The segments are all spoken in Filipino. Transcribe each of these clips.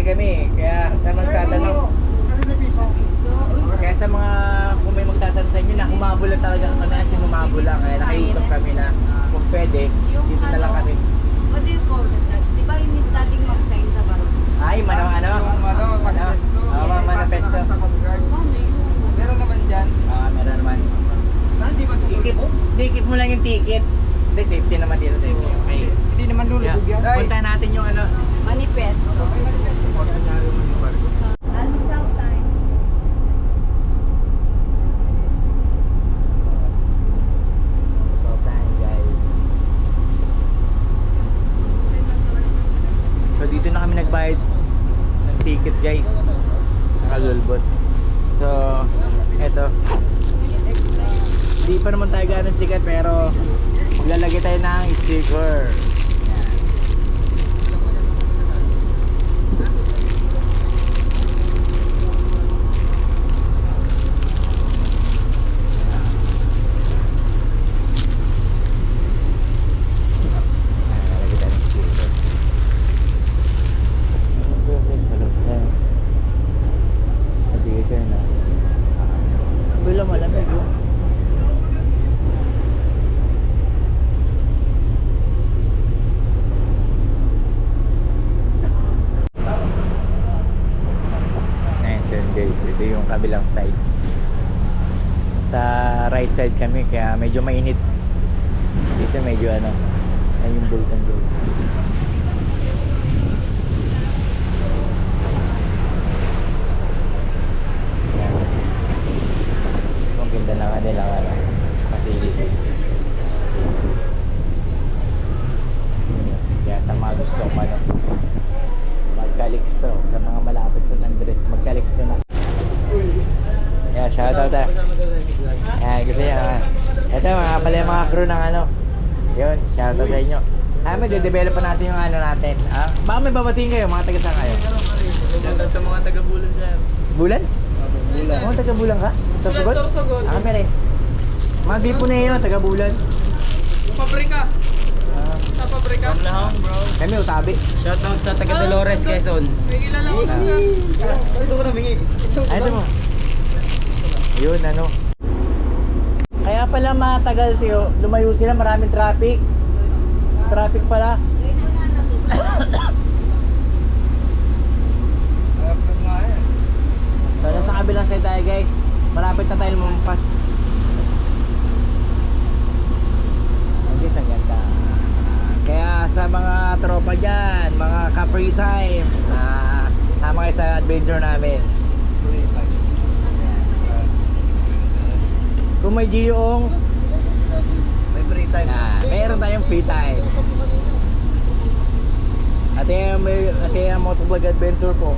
kami. Kaya sa magtatanong, kaya sa mga kung may magtatanong sa inyo na humabol lang talaga kami, as in humabol lang. Kaya nakiusap kami na kung pwede, dito na lang kami. What do you call that? Di ba yung dating mag-sign sa barong? Ay, ano? Manifesto. Meron naman dyan. Meron naman. Ticket mo lang yung ticket. Hindi, safety naman dito, safety. Okay. Hindi naman lulubog yan. Punta natin yung ano. Manifesto. Almusal time. So, time, guys. So, dito na kami nagbayad ng ticket, guys. Nakalulbot. So, eto. Hindi pa naman tayo ganun sikat, pero lalagay tayo ng sticker. Ito yung kabilang side. Sa right side kami, kaya medyo mainit. Dito medyo ano, ay yung bulkan doon. Ang ganda na kanilang ano, facility. Kaya sa mga gusto ano, magkaliksto, sa mga malapit sa Andres, magkaliksto na. Yeah, shoutout ah. Yan, gusto nyo. Ito mga pala yung mga crew ng ano. Yun, shoutout sa inyo. Mag-develop pa natin yung ano natin. Baka may babatiin kayo, mga taga saan kayo? Shoutout sa mga taga-Bulan, sir. Bulan? Bulan. Oh, taga Bulan ka? Sorsogon? Sorsogon. Kami rin. Mga bipo na yun, taga Bulan. Pabrika. Sa pabrika. Bro. Kami utabi. Shoutout sa taga Dolores, Quezon. May kilala ko dun, sir. Ito ko na mingi. Ay, ito mo. Yun, ano. Kaya pala matagal, Tio. Lumayo sila, maraming traffic. Traffic pala. Ngayon mo na natutunan. So, nasa kabilang side tayo, guys. Malapit na tayo lumampas. Guys, ang ganda. Kaya sa mga tropa dyan, mga ka-free time, tama kayo sa adventure namin. Kung may Giyong, May free time. meron tayong free time. At yung motovlog adventure po.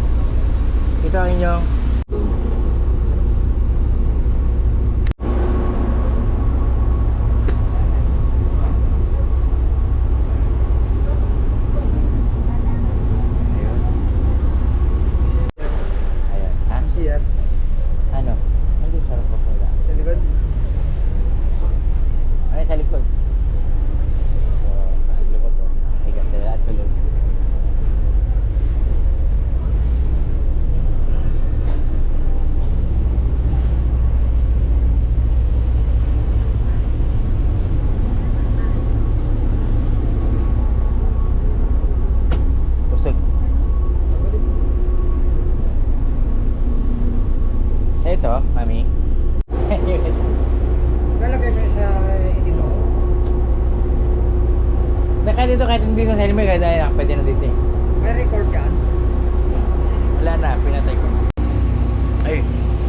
Ito ang inyong ano? Hindi sarap po pala. Sa likod. Ano sa likod? So, sa likod po. Higas sila at tulog. Busog. Ito, mami. Lalagay mo sa dito. Kahit dito, kahit hindi na sa helmet, kahit na, pwede na dito eh. May record yan. Wala na, pinatay ko. Ayun.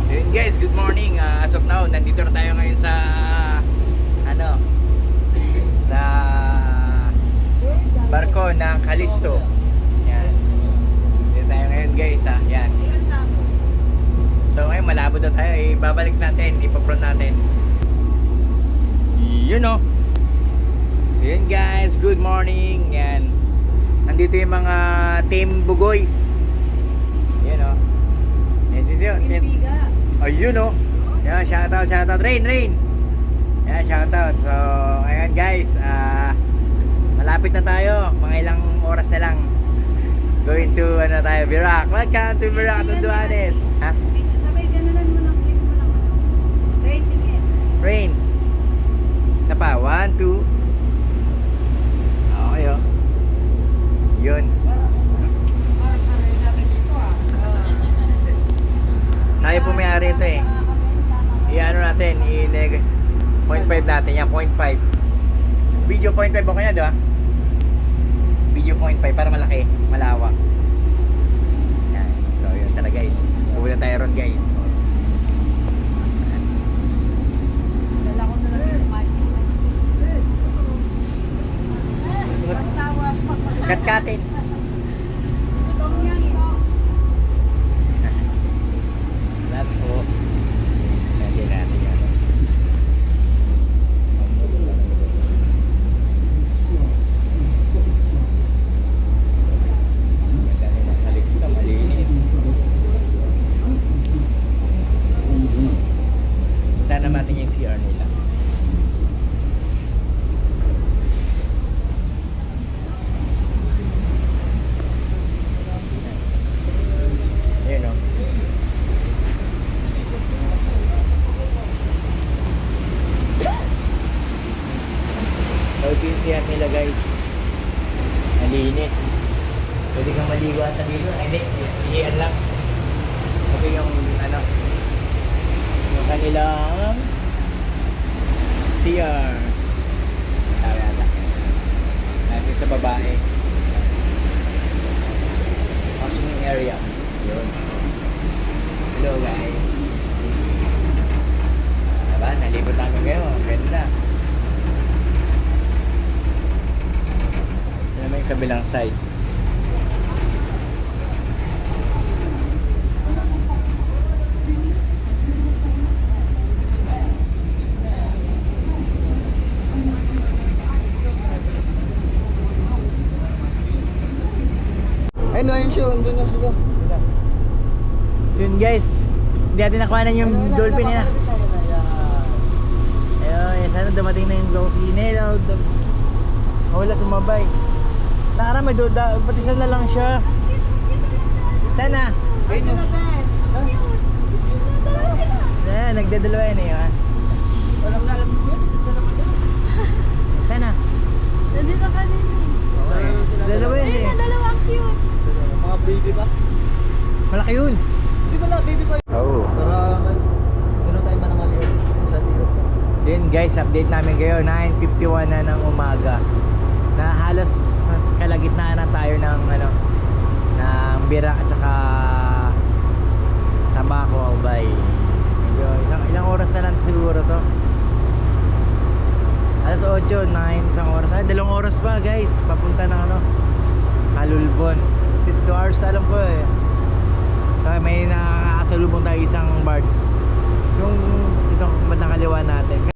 Ayun guys, good morning. As of now, nandito na tayo ngayon sa ano, sa barko ng Callisto. Yan. Dito tayo ngayon guys, yan. So ngayon malabo na tayo, ibabalik natin, ipapront natin. Yun o. Yan guys, good morning. Yan. Nandito yung mga team Bugoy. Yan o. Yan si Sio. Ayun o. Yan, shoutout. Rain. Yan, shoutout. So, ayan guys, malapit na tayo. Mga ilang oras na lang. Going to, ano tayo, Virac. Welcome to Virac, Tunduanes. Ha? Sabay, ganalan mo ng click mo ng ano. Rating it. Rain. Isa pa. 1, 2. Okay, oh. Yun. Tayo po may-ari ito eh. I-ano natin, i-neg 0.5 natin yan, 0.5. Video 0.5 okay na, di ba? Video 0.5 para malaki, malawak. Yan. So, yun tala guys. Pupunta tayo ron guys. Dala ko na lang yung market. Pagtawa. Kat-katin. Itong yan, ito. Lahat po. Pwede natin yan. Dami ng haliks na malinis. Punta naman natin yung CR nila. Ayun o. Yung CR nila guys. Malinis. Pwede kang maligo at dito. Ay, hindi. Iyan lang. Ito yung ano. Yung kanilang CR. Tara yata. Natin sa babae. Washing area. Yun. Hello guys. Diba? Nalibot namin kayo. Ang ganda. Ito naman yung kabilang side. Ayun na yung show, andun na sila. Yun guys. Hindi natin nakuhanan yung dolphin nila. Ayun, sana dumating na yung dolphin nila. Wala sumabay. Nakaraan may batisan na lang siya. Sana. Nagdadalawa yun eh. Walang alam mo yun. Sana. Nandito ka din eh. Dalawa yun eh. Dalawang cute. Mga baby ba? Malaki yun. Hindi ba na baby pa yun? Oo. Para gano'n tayo manangali yun. Then guys, update namin kayo. 9:51 na ng umaga. Na halos nas kalagitnaan na tayo ng ano, ng Bira at saka Tabaco, Albay. Medyo ilang oras na lang siguro to. Alas 8, 9, isang oras. Ay, 2 oras pa guys. Papunta ng ano, Kalulbon. 2 hours alam ko eh. Kaya may nakakasalubong tayo isang barge. Yung itong bandang kaliwa natin.